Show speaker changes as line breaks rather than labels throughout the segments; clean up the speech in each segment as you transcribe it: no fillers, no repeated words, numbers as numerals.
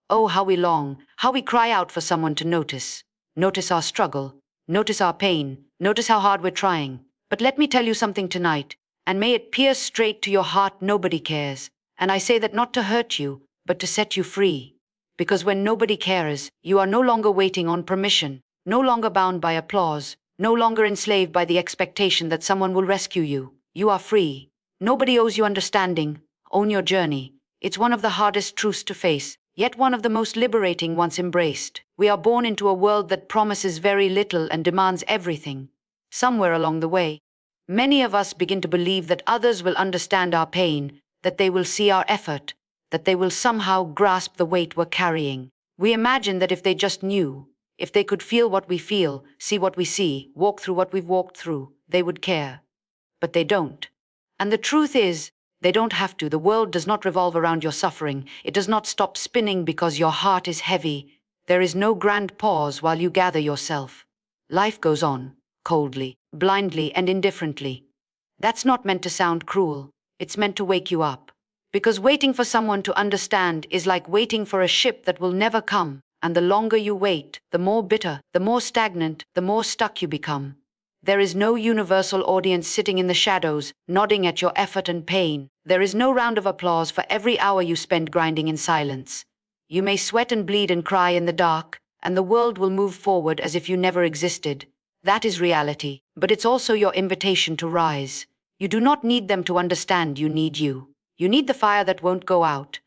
Oh, how we long, how we cry out for someone to notice. Notice our struggle, notice our pain, notice how hard we're trying. But let me tell you something tonight, and may it pierce straight to your heart. Nobody cares. And I say that not to hurt you, but to set you free. Because when nobody cares, you are no longer waiting on permission, no longer bound by applause, no longer enslaved by the expectation that someone will rescue you. You are free. Nobody owes you understanding. Own your journey. It's one of the hardest truths to face, yet one of the most liberating once embraced. We are born into a world that promises very little and demands everything. Somewhere along the way, many of us begin to believe that others will understand our pain, that they will see our effort, that they will somehow grasp the weight we're carrying. We imagine that if they just knew, if they could feel what we feel, see what we see, walk through what we've walked through, they would care. But they don't. And the truth is, they don't have to. The world does not revolve around your suffering. It does not stop spinning because your heart is heavy. There is no grand pause while you gather yourself. Life goes on, coldly, blindly, and indifferently. That's not meant to sound cruel. It's meant to wake you up. Because waiting for someone to understand is like waiting for a ship that will never come. And the longer you wait, the more bitter, the more stagnant, the more stuck you become. There is no universal audience sitting in the shadows, nodding at your effort and pain. There is no round of applause for every hour you spend grinding in silence. You may sweat and bleed and cry in the dark, and the world will move forward as if you never existed. That is reality, but it's also your invitation to rise. You do not need them to understand, you need you. You need the fire that won't go out,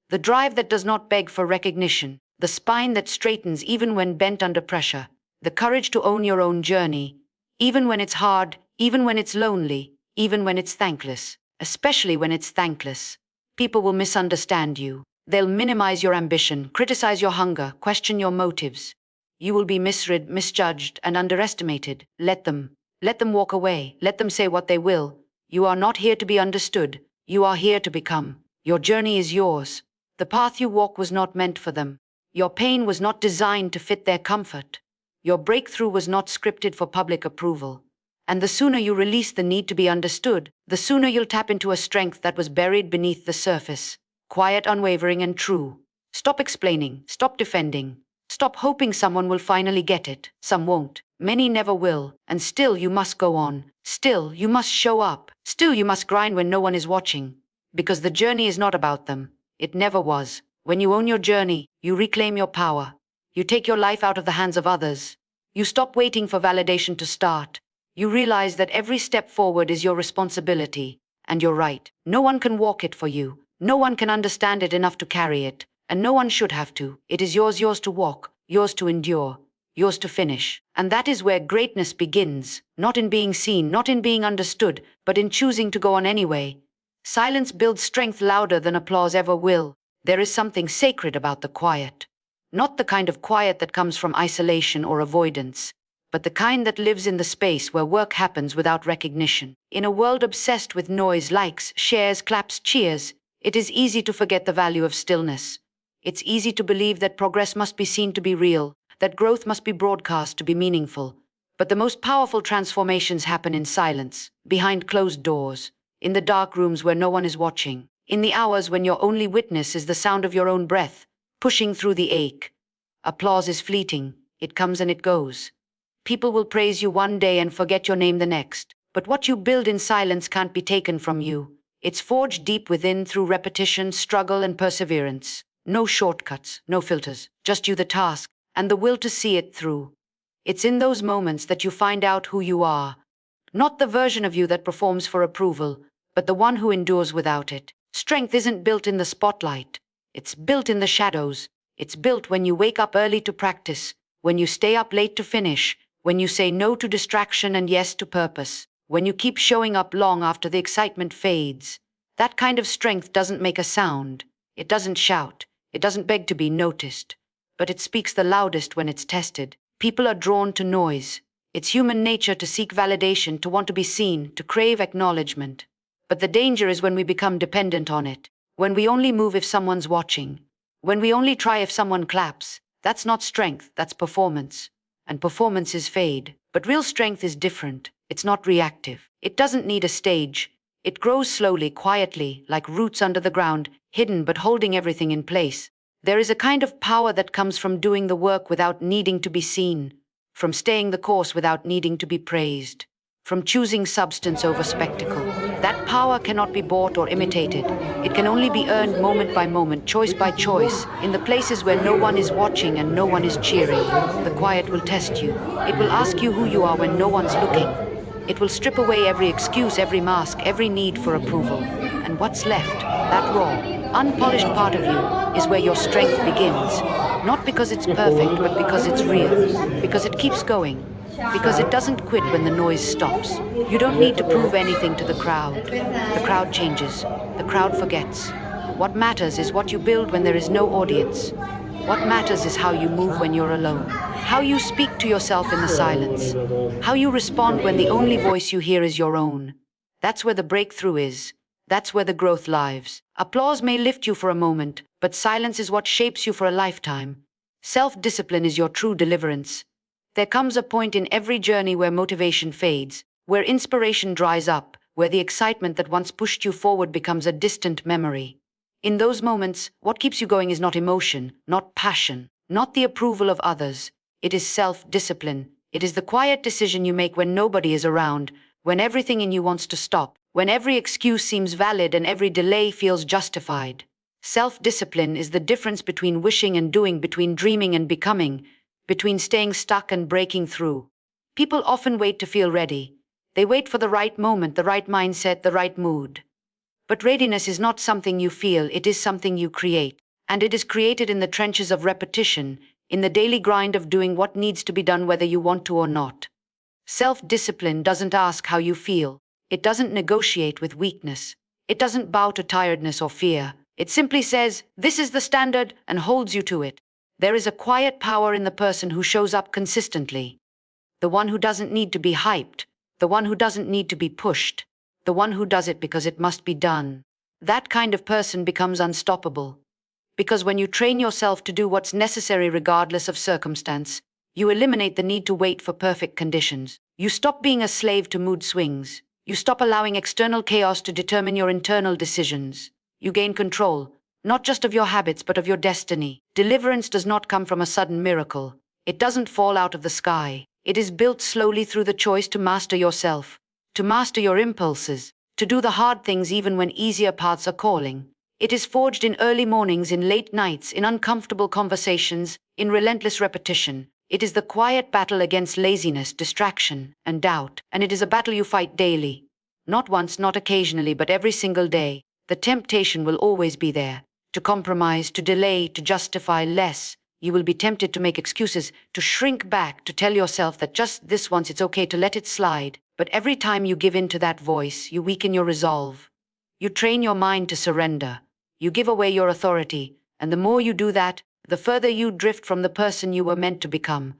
the drive that does not beg for recognition, the spine that straightens even when bent under pressure, the courage to own your own journey, even when it's hard, even when it's lonely, even when it's thankless, especially when it's thankless. People will misunderstand you. They'll minimize your ambition, criticize your hunger, question your motives. You will be misread, misjudged, and underestimated. Let them walk away. Let them say what they will. You are not here to be understood. You are here to become. Your journey is yours. The path you walk was not meant for them. Your pain was not designed to fit their comfort. Your breakthrough was not scripted for public approval. And the sooner you release the need to be understood, the sooner you'll tap into a strength that was buried beneath the surface. Quiet, unwavering, and true. Stop explaining. Stop defending. Stop hoping someone will finally get it. Some won't. Many never will. And still you must go on. Still you must show up. Still you must grind when no one is watching. Because the journey is not about them. It never was. When you own your journey, you reclaim your power. You take your life out of the hands of others. You stop waiting for validation to start. You realize that every step forward is your responsibility. And you're right. No one can walk it for you. No one can understand it enough to carry it. And no one should have to. It is yours to walk, yours to endure, yours to finish. And that is where greatness begins. Not in being seen, not in being understood, but in choosing to go on anyway. Silence builds strength louder than applause ever will. There is something sacred about the quiet. Not the kind of quiet that comes from isolation or avoidance, but the kind that lives in the space where work happens without recognition. In a world obsessed with noise, likes, shares, claps, cheers, it is easy to forget the value of stillness. It's easy to believe that progress must be seen to be real, that growth must be broadcast to be meaningful. But the most powerful transformations happen in silence, behind closed doors, in the dark rooms where no one is watching, in the hours when your only witness is the sound of your own breath, pushing through the ache. Applause is fleeting. It comes and it goes. People will praise you one day and forget your name the next. But what you build in silence can't be taken from you. It's forged deep within through repetition, struggle, and perseverance. No shortcuts, no filters, just you, the task, and the will to see it through. It's in those moments that you find out who you are. Not the version of you that performs for approval, but the one who endures without it. Strength isn't built in the spotlight. It's built in the shadows. It's built when you wake up early to practice, when you stay up late to finish, when you say no to distraction and yes to purpose, when you keep showing up long after the excitement fades. That kind of strength doesn't make a sound. It doesn't shout. It doesn't beg to be noticed. But it speaks the loudest when it's tested. People are drawn to noise. It's human nature to seek validation, to want to be seen, to crave acknowledgement. But the danger is when we become dependent on it. When we only move if someone's watching. When we only try if someone claps. That's not strength, that's performance. And performances fade. But real strength is different. It's not reactive. It doesn't need a stage. It grows slowly, quietly, like roots under the ground, hidden but holding everything in place. There is a kind of power that comes from doing the work without needing to be seen, from staying the course without needing to be praised, from choosing substance over spectacle. That power cannot be bought or imitated. It can only be earned moment by moment, choice by choice, in the places where no one is watching and no one is cheering. The quiet will test you. It will ask you who you are when no one's looking. It will strip away every excuse, every mask, every need for approval. And what's left, that raw, unpolished part of you, is where your strength begins. Not because it's perfect, but because it's real. Because it keeps going. Because it doesn't quit when the noise stops. You don't need to prove anything to the crowd. The crowd changes. The crowd forgets. What matters is what you build when there is no audience. What matters is how you move when you're alone. How you speak to yourself in the silence. How you respond when the only voice you hear is your own. That's where the breakthrough is. That's where the growth lives. Applause may lift you for a moment, but silence is what shapes you for a lifetime. Self-discipline is your true deliverance. There comes a point in every journey where motivation fades, where inspiration dries up, where the excitement that once pushed you forward becomes a distant memory. In those moments, what keeps you going is not emotion, not passion, not the approval of others. It is self-discipline. It is the quiet decision you make when nobody is around, when everything in you wants to stop, when every excuse seems valid and every delay feels justified. Self-discipline is the difference between wishing and doing, between dreaming and becoming, between staying stuck and breaking through. People often wait to feel ready. They wait for the right moment, the right mindset, the right mood. But readiness is not something you feel, it is something you create. And it is created in the trenches of repetition, in the daily grind of doing what needs to be done whether you want to or not. Self-discipline doesn't ask how you feel. It doesn't negotiate with weakness. It doesn't bow to tiredness or fear. It simply says, this is the standard, and holds you to it. There is a quiet power in the person who shows up consistently. The one who doesn't need to be hyped. The one who doesn't need to be pushed. The one who does it because it must be done. That kind of person becomes unstoppable. Because when you train yourself to do what's necessary regardless of circumstance, you eliminate the need to wait for perfect conditions. You stop being a slave to mood swings. You stop allowing external chaos to determine your internal decisions. You gain control, not just of your habits, but of your destiny. Deliverance does not come from a sudden miracle. It doesn't fall out of the sky. It is built slowly through the choice to master yourself, to master your impulses, to do the hard things even when easier paths are calling. It is forged in early mornings, in late nights, in uncomfortable conversations, in relentless repetition. It is the quiet battle against laziness, distraction, and doubt, and it is a battle you fight daily. Not once, not occasionally, but every single day. The temptation will always be there. To compromise, to delay, to justify less. You will be tempted to make excuses, to shrink back, to tell yourself that just this once it's okay to let it slide. But every time you give in to that voice, you weaken your resolve. You train your mind to surrender. You give away your authority, and the more you do that, the further you drift from the person you were meant to become.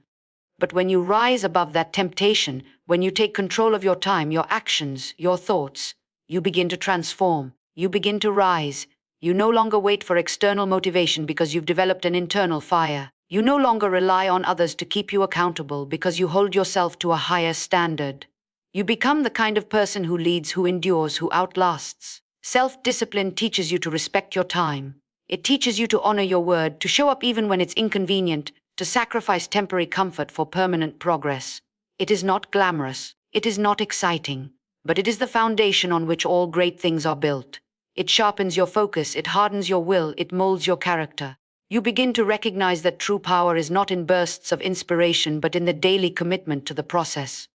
But when you rise above that temptation, when you take control of your time, your actions, your thoughts, you begin to transform. You begin to rise. You no longer wait for external motivation because you've developed an internal fire. You no longer rely on others to keep you accountable because you hold yourself to a higher standard. You become the kind of person who leads, who endures, who outlasts. Self-discipline teaches you to respect your time. It teaches you to honor your word, to show up even when it's inconvenient, to sacrifice temporary comfort for permanent progress. It is not glamorous. It is not exciting. But it is the foundation on which all great things are built. It sharpens your focus, it hardens your will, it molds your character. You begin to recognize that true power is not in bursts of inspiration, but in the daily commitment to the process.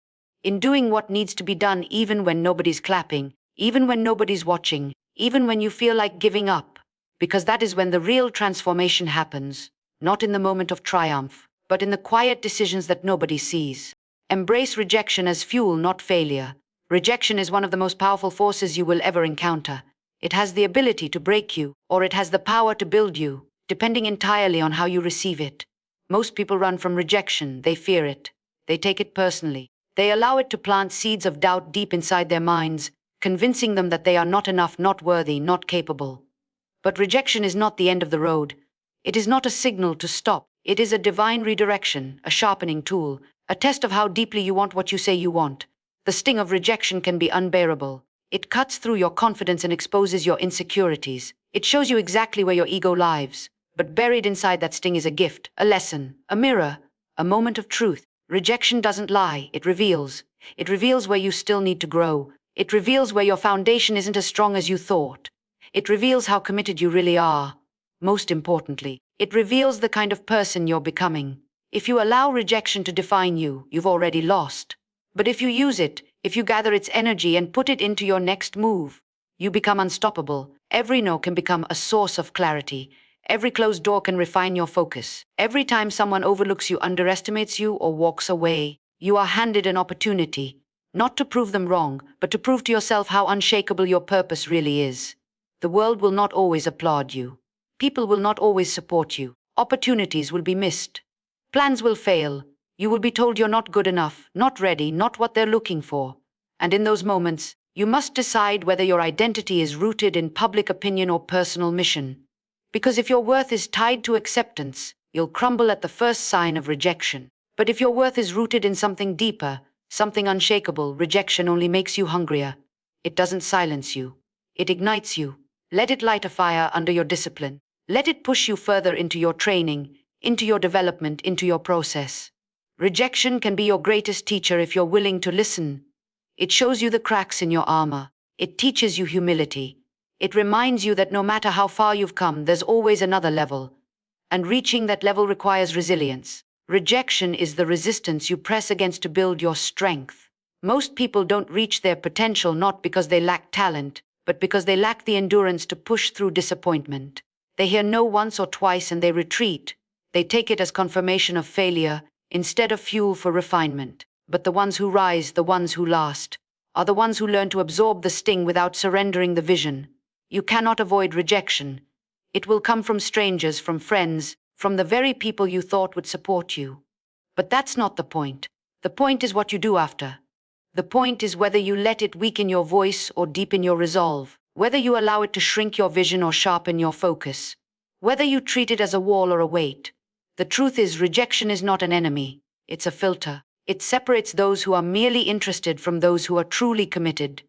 In doing what needs to be done even when nobody's clapping, even when nobody's watching, even when you feel like giving up. Because that is when the real transformation happens, not in the moment of triumph, but in the quiet decisions that nobody sees. Embrace rejection as fuel, not failure. Rejection is one of the most powerful forces you will ever encounter. It has the ability to break you, or it has the power to build you, depending entirely on how you receive it. Most people run from rejection. They fear it. They take it personally. They allow it to plant seeds of doubt deep inside their minds, convincing them that they are not enough, not worthy, not capable. But rejection is not the end of the road. It is not a signal to stop. It is a divine redirection, a sharpening tool, a test of how deeply you want what you say you want. The sting of rejection can be unbearable. It cuts through your confidence and exposes your insecurities. It shows you exactly where your ego lives. But buried inside that sting is a gift, a lesson, a mirror, a moment of truth. Rejection doesn't lie, it reveals. It reveals where you still need to grow. It reveals where your foundation isn't as strong as you thought. It reveals how committed you really are. Most importantly, it reveals the kind of person you're becoming. If you allow rejection to define you, you've already lost. But if you use it, if you gather its energy and put it into your next move, you become unstoppable. Every no can become a source of clarity. Every closed door can refine your focus. Every time someone overlooks you, underestimates you, or walks away, you are handed an opportunity, not to prove them wrong, but to prove to yourself how unshakable your purpose really is. The world will not always applaud you. People will not always support you. Opportunities will be missed. Plans will fail. You will be told you're not good enough, not ready, not what they're looking for. And in those moments, you must decide whether your identity is rooted in public opinion or personal mission. Because if your worth is tied to acceptance, you'll crumble at the first sign of rejection. But if your worth is rooted in something deeper, something unshakable, rejection only makes you hungrier. It doesn't silence you. It ignites you. Let it light a fire under your discipline. Let it push you further into your training, into your development, into your process. Rejection can be your greatest teacher if you're willing to listen. It shows you the cracks in your armor. It teaches you humility. It reminds you that no matter how far you've come, there's always another level. And reaching that level requires resilience. Rejection is the resistance you press against to build your strength. Most people don't reach their potential not because they lack talent, but because they lack the endurance to push through disappointment. They hear no once or twice and they retreat. They take it as confirmation of failure instead of fuel for refinement. But the ones who rise, the ones who last, are the ones who learn to absorb the sting without surrendering the vision. You cannot avoid rejection. It will come from strangers, from friends, from the very people you thought would support you. But that's not the point. The point is what you do after. The point is whether you let it weaken your voice or deepen your resolve, whether you allow it to shrink your vision or sharpen your focus, whether you treat it as a wall or a weight. The truth is, rejection is not an enemy. It's a filter. It separates those who are merely interested from those who are truly committed.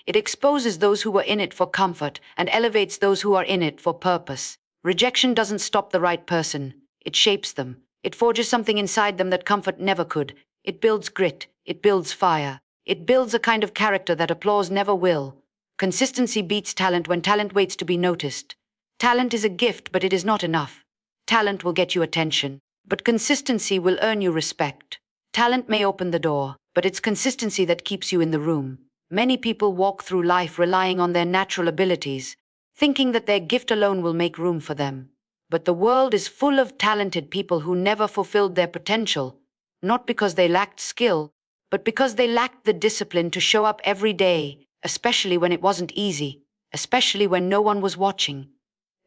It exposes those who were in it for comfort and elevates those who are in it for purpose. Rejection doesn't stop the right person. It shapes them. It forges something inside them that comfort never could. It builds grit. It builds fire. It builds a kind of character that applause never will. Consistency beats talent when talent waits to be noticed. Talent is a gift, but it is not enough. Talent will get you attention, but consistency will earn you respect. Talent may open the door, but it's consistency that keeps you in the room. Many people walk through life relying on their natural abilities, thinking that their gift alone will make room for them. But the world is full of talented people who never fulfilled their potential, not because they lacked skill, but because they lacked the discipline to show up every day, especially when it wasn't easy, especially when no one was watching.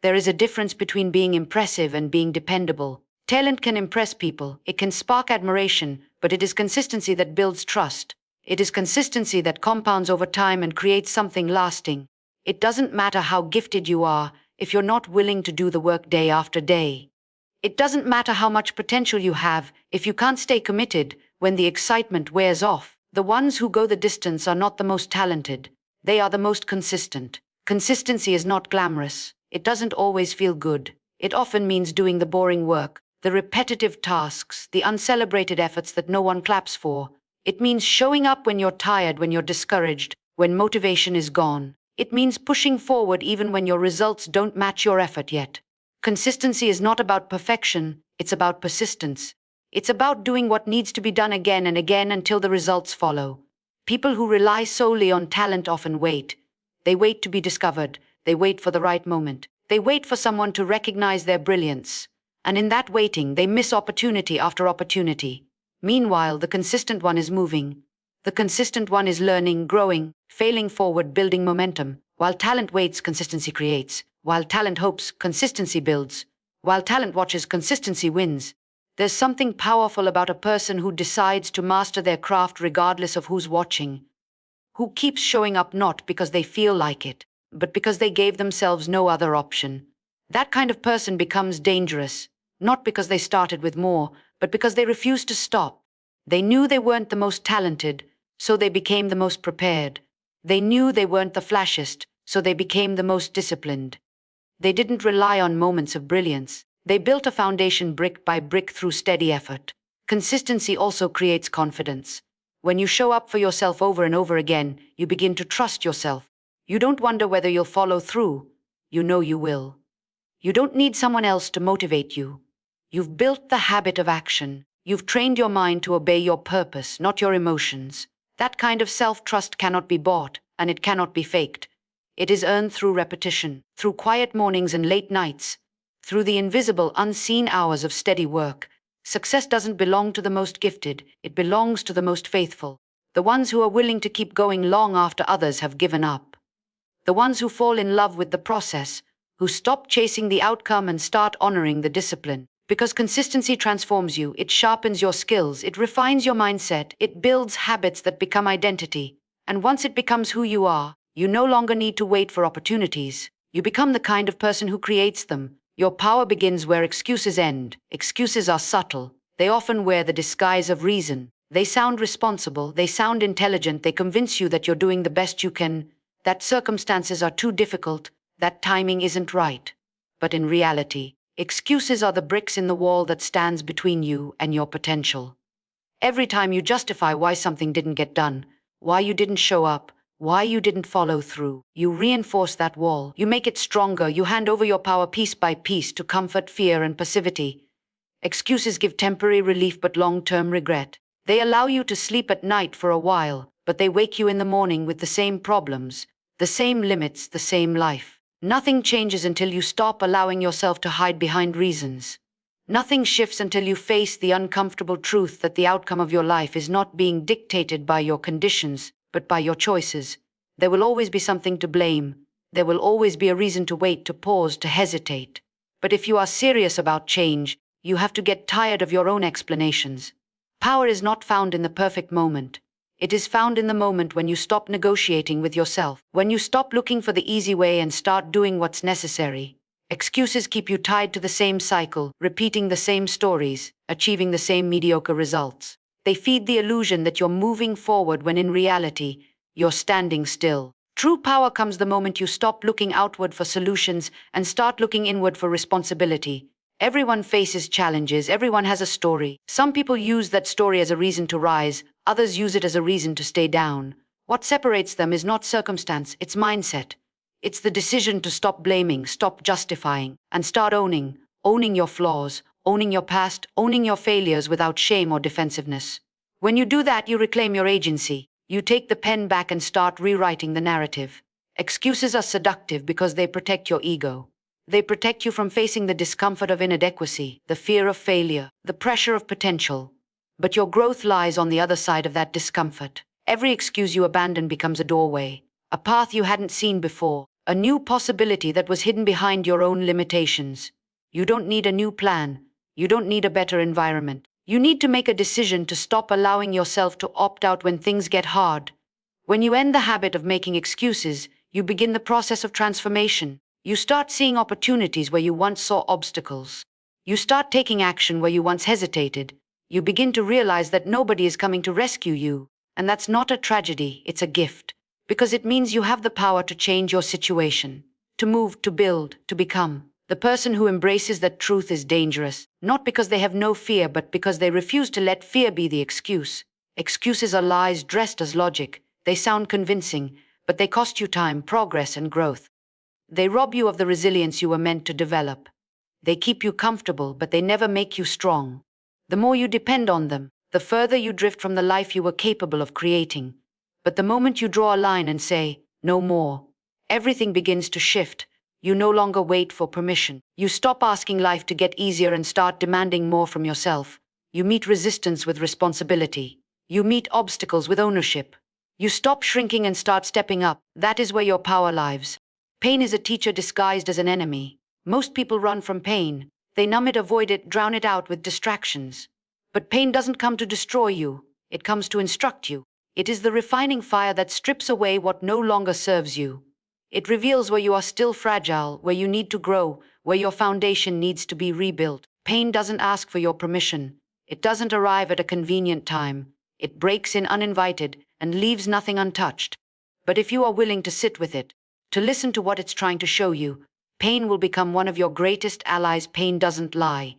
There is a difference between being impressive and being dependable. Talent can impress people, it can spark admiration, but it is consistency that builds trust. It is consistency that compounds over time and creates something lasting. It doesn't matter how gifted you are if you're not willing to do the work day after day. It doesn't matter how much potential you have if you can't stay committed when the excitement wears off. The ones who go the distance are not the most talented. They are the most consistent. Consistency is not glamorous. It doesn't always feel good. It often means doing the boring work, the repetitive tasks, the uncelebrated efforts that no one claps for. It means showing up when you're tired, when you're discouraged, when motivation is gone. It means pushing forward even when your results don't match your effort yet. Consistency is not about perfection, it's about persistence. It's about doing what needs to be done again and again until the results follow. People who rely solely on talent often wait. They wait to be discovered. They wait for the right moment. They wait for someone to recognize their brilliance. And in that waiting, they miss opportunity after opportunity. Meanwhile, the consistent one is moving. The consistent one is learning, growing, failing forward, building momentum. While talent waits, consistency creates. While talent hopes, consistency builds. While talent watches, consistency wins. There's something powerful about a person who decides to master their craft regardless of who's watching. Who keeps showing up not because they feel like it, but because they gave themselves no other option. That kind of person becomes dangerous, not because they started with more, but because they refused to stop. They knew they weren't the most talented, so they became the most prepared. They knew they weren't the flashiest, so they became the most disciplined. They didn't rely on moments of brilliance. They built a foundation brick by brick through steady effort. Consistency also creates confidence. When you show up for yourself over and over again, you begin to trust yourself. You don't wonder whether you'll follow through. You know you will. You don't need someone else to motivate you. You've built the habit of action. You've trained your mind to obey your purpose, not your emotions. That kind of self-trust cannot be bought, and it cannot be faked. It is earned through repetition, through quiet mornings and late nights, through the invisible, unseen hours of steady work. Success doesn't belong to the most gifted, it belongs to the most faithful. The ones who are willing to keep going long after others have given up. The ones who fall in love with the process, who stop chasing the outcome and start honoring the discipline. Because consistency transforms you, it sharpens your skills, it refines your mindset, it builds habits that become identity. And once it becomes who you are, you no longer need to wait for opportunities. You become the kind of person who creates them. Your power begins where excuses end. Excuses are subtle. They often wear the disguise of reason. They sound responsible, they sound intelligent, they convince you that you're doing the best you can, that circumstances are too difficult, that timing isn't right. But in reality, excuses are the bricks in the wall that stands between you and your potential. Every time you justify why something didn't get done, why you didn't show up, why you didn't follow through, you reinforce that wall. You make it stronger. You hand over your power piece by piece to comfort, fear, and passivity. Excuses give temporary relief but long-term regret. They allow you to sleep at night for a while, but they wake you in the morning with the same problems, the same limits, the same life. Nothing changes until you stop allowing yourself to hide behind reasons. Nothing shifts until you face the uncomfortable truth that the outcome of your life is not being dictated by your conditions, but by your choices. There will always be something to blame. There will always be a reason to wait, to pause, to hesitate. But if you are serious about change, you have to get tired of your own explanations. Power is not found in the perfect moment. It is found in the moment when you stop negotiating with yourself, when you stop looking for the easy way and start doing what's necessary. Excuses keep you tied to the same cycle, repeating the same stories, achieving the same mediocre results. They feed the illusion that you're moving forward when in reality, you're standing still. True power comes the moment you stop looking outward for solutions and start looking inward for responsibility. Everyone faces challenges, everyone has a story. Some people use that story as a reason to rise, others use it as a reason to stay down. What separates them is not circumstance, it's mindset. It's the decision to stop blaming, stop justifying, and start owning your flaws, owning your past, owning your failures without shame or defensiveness. When you do that, you reclaim your agency. You take the pen back and start rewriting the narrative. Excuses are seductive because they protect your ego. They protect you from facing the discomfort of inadequacy, the fear of failure, the pressure of potential. But your growth lies on the other side of that discomfort. Every excuse you abandon becomes a doorway, a path you hadn't seen before, a new possibility that was hidden behind your own limitations. You don't need a new plan. You don't need a better environment. You need to make a decision to stop allowing yourself to opt out when things get hard. When you end the habit of making excuses, you begin the process of transformation. You start seeing opportunities where you once saw obstacles. You start taking action where you once hesitated. You begin to realize that nobody is coming to rescue you. And that's not a tragedy, it's a gift. Because it means you have the power to change your situation, to move, to build, to become. The person who embraces that truth is dangerous, not because they have no fear, but because they refuse to let fear be the excuse. Excuses are lies dressed as logic. They sound convincing, but they cost you time, progress, and growth. They rob you of the resilience you were meant to develop. They keep you comfortable, but they never make you strong. The more you depend on them, the further you drift from the life you were capable of creating. But the moment you draw a line and say, no more, everything begins to shift. You no longer wait for permission. You stop asking life to get easier and start demanding more from yourself. You meet resistance with responsibility. You meet obstacles with ownership. You stop shrinking and start stepping up. That is where your power lies. Pain is a teacher disguised as an enemy. Most people run from pain. They numb it, avoid it, drown it out with distractions. But pain doesn't come to destroy you. It comes to instruct you. It is the refining fire that strips away what no longer serves you. It reveals where you are still fragile, where you need to grow, where your foundation needs to be rebuilt. Pain doesn't ask for your permission. It doesn't arrive at a convenient time. It breaks in uninvited and leaves nothing untouched. But if you are willing to sit with it, to listen to what it's trying to show you, Pain will become one of your greatest allies. Pain doesn't lie.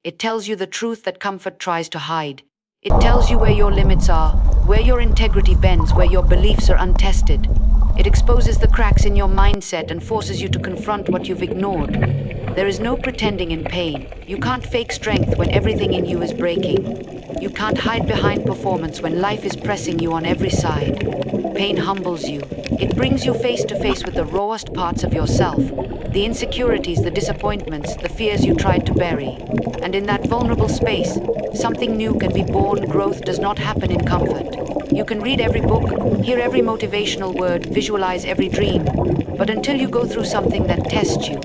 It tells you the truth that comfort tries to hide. It tells you where your limits are, where your integrity bends, where your beliefs are untested. It exposes the cracks in your mindset and forces you to confront what you've ignored. There is no pretending in pain. You can't fake strength when everything in you is breaking. You can't hide behind performance when life is pressing you on every side. Pain humbles you. It brings you face to face with the rawest parts of yourself, the insecurities, the disappointments, the fears you tried to bury. And in that vulnerable space, something new can be born. Growth does not happen in comfort. You can read every book, hear every motivational word, visualize every dream, but until you go through something that tests you,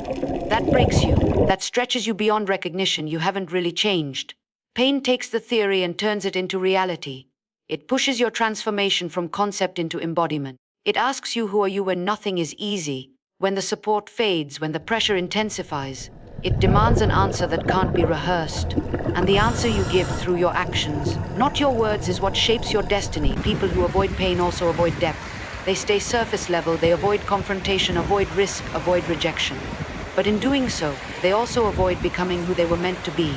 that breaks you, that stretches you beyond recognition, you haven't really changed. Pain takes the theory and turns it into reality. It pushes your transformation from concept into embodiment. It asks you, who are you when nothing is easy, when the support fades, when the pressure intensifies. It demands an answer that can't be rehearsed. And the answer you give through your actions, not your words, is what shapes your destiny. People who avoid pain also avoid depth. They stay surface level, they avoid confrontation, avoid risk, avoid rejection. But in doing so, they also avoid becoming who they were meant to be.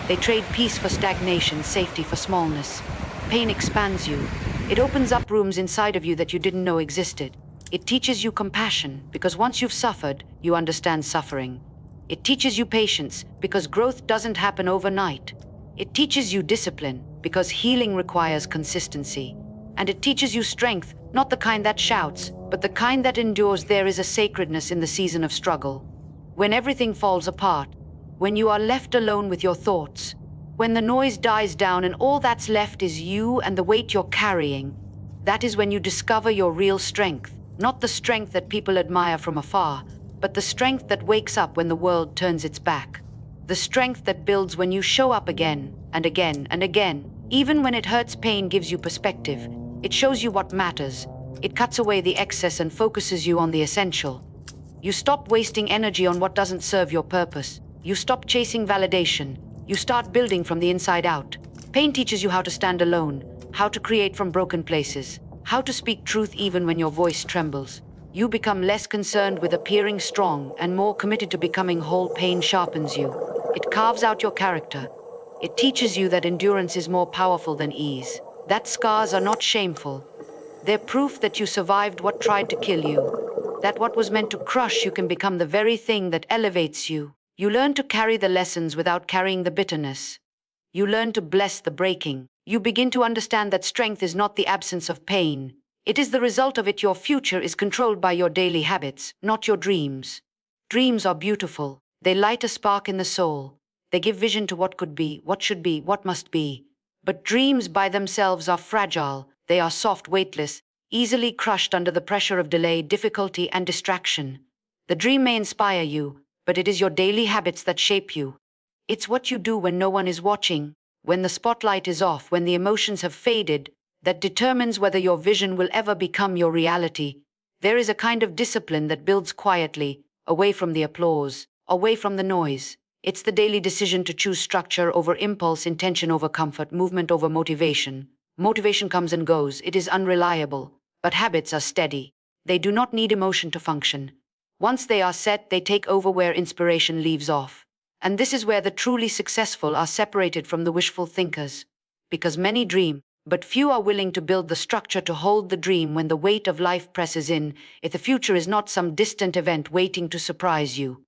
They trade peace for stagnation, safety for smallness. Pain expands you. It opens up rooms inside of you that you didn't know existed. It teaches you compassion, because once you've suffered, you understand suffering. It teaches you patience, because growth doesn't happen overnight. It teaches you discipline, because healing requires consistency. And it teaches you strength, not the kind that shouts, but the kind that endures. There is a sacredness in the season of struggle. When everything falls apart, when you are left alone with your thoughts, when the noise dies down and all that's left is you and the weight you're carrying, that is when you discover your real strength. Not the strength that people admire from afar, but the strength that wakes up when the world turns its back. The strength that builds when you show up again and again and again. Even when it hurts, pain gives you perspective. It shows you what matters. It cuts away the excess and focuses you on the essential. You stop wasting energy on what doesn't serve your purpose. You stop chasing validation. You start building from the inside out. Pain teaches you how to stand alone, how to create from broken places, how to speak truth even when your voice trembles. You become less concerned with appearing strong and more committed to becoming whole. Pain sharpens you. It carves out your character. It teaches you that endurance is more powerful than ease. That scars are not shameful. They're proof that you survived what tried to kill you. That what was meant to crush you can become the very thing that elevates you. You learn to carry the lessons without carrying the bitterness. You learn to bless the breaking. You begin to understand that strength is not the absence of pain. It is the result of it. Your future is controlled by your daily habits, not your dreams. Dreams are beautiful. They light a spark in the soul. They give vision to what could be, what should be, what must be. But dreams by themselves are fragile. They are soft, weightless, easily crushed under the pressure of delay, difficulty, and distraction. The dream may inspire you, but it is your daily habits that shape you. It's what you do when no one is watching, when the spotlight is off, when the emotions have faded, that determines whether your vision will ever become your reality. There is a kind of discipline that builds quietly, away from the applause, away from the noise. It's the daily decision to choose structure over impulse, intention over comfort, movement over motivation. Motivation comes and goes. It is unreliable, but habits are steady. They do not need emotion to function. Once they are set, they take over where inspiration leaves off. And this is where the truly successful are separated from the wishful thinkers. Because many dream, but few are willing to build the structure to hold the dream when the weight of life presses in. If the future is not some distant event waiting to surprise you,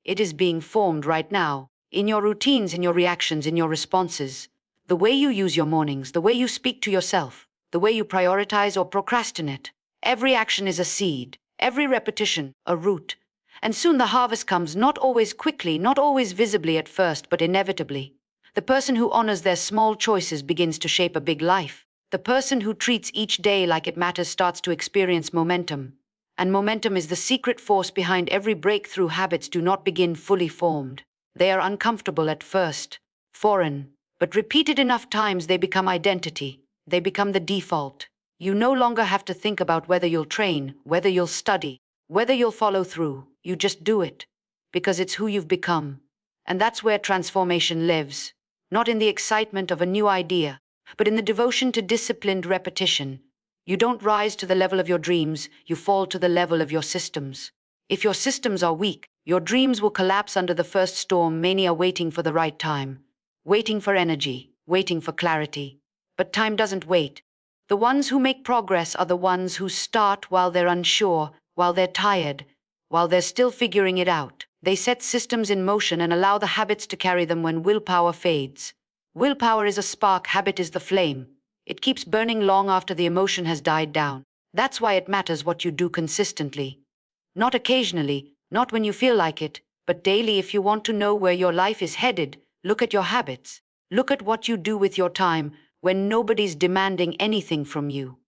it is being formed right now, in your routines, in your reactions, in your responses. The way you use your mornings, the way you speak to yourself, the way you prioritize or procrastinate. Every action is a seed, every repetition a root. And soon the harvest comes, not always quickly, not always visibly at first, but inevitably. The person who honors their small choices begins to shape a big life. The person who treats each day like it matters starts to experience momentum. And momentum is the secret force behind every breakthrough. Habits do not begin fully formed. They are uncomfortable at first, foreign, but repeated enough times they become identity. They become the default. You no longer have to think about whether you'll train, whether you'll study, whether you'll follow through. You just do it, because it's who you've become. And that's where transformation lives, not in the excitement of a new idea, but in the devotion to disciplined repetition. You don't rise to the level of your dreams, you fall to the level of your systems. If your systems are weak, Your dreams will collapse under the first storm, many are waiting for the right time, waiting for energy, waiting for clarity. But time doesn't wait. The ones who make progress are the ones who start while they're unsure, while they're tired, while they're still figuring it out. They set systems in motion and allow the habits to carry them when willpower fades. Willpower is a spark, habit is the flame. It keeps burning long after the emotion has died down. That's why it matters what you do consistently. Not occasionally, not when you feel like it, but daily. If you want to know where your life is headed, look at your habits. Look at what you do with your time when nobody's demanding anything from you.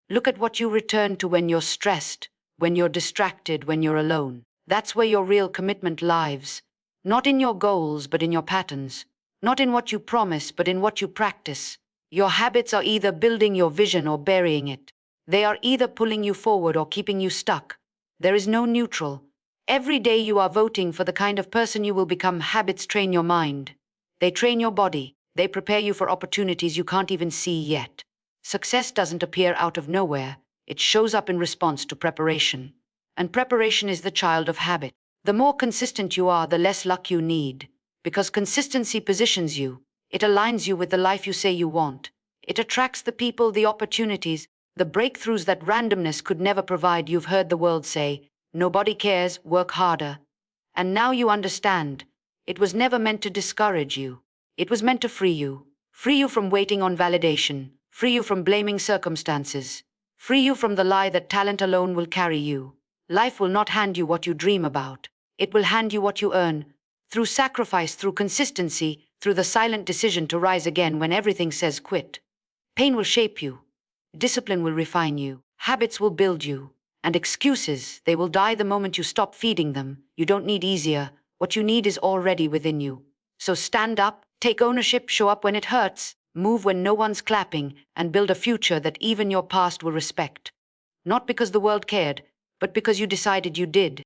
Look at what you return to when you're stressed, when you're distracted, when you're alone. That's where your real commitment lies. Not in your goals, but in your patterns. Not in what you promise, but in what you practice. Your habits are either building your vision or burying it. They are either pulling you forward or keeping you stuck. There is no neutral. Every day you are voting for the kind of person you will become. Habits train your mind. They train your body. They prepare you for opportunities you can't even see yet. Success doesn't appear out of nowhere. It shows up in response to preparation. And preparation is the child of habit. The more consistent you are, the less luck you need. Because consistency positions you. It aligns you with the life you say you want. It attracts the people, the opportunities, the breakthroughs that randomness could never provide. You've heard the world say, nobody cares, work harder. And now you understand. It was never meant to discourage you. It was meant to free you. Free you from waiting on validation. Free you from blaming circumstances. Free you from the lie that talent alone will carry you. Life will not hand you what you dream about. It will hand you what you earn. Through sacrifice, through consistency, through the silent decision to rise again when everything says quit. Pain will shape you. Discipline will refine you. Habits will build you. And excuses, they will die the moment you stop feeding them. You don't need easier. What you need is already within you. So stand up, take ownership, show up when it hurts, move when no one's clapping, and build a future that even your past will respect. Not because the world cared, but because you decided you did.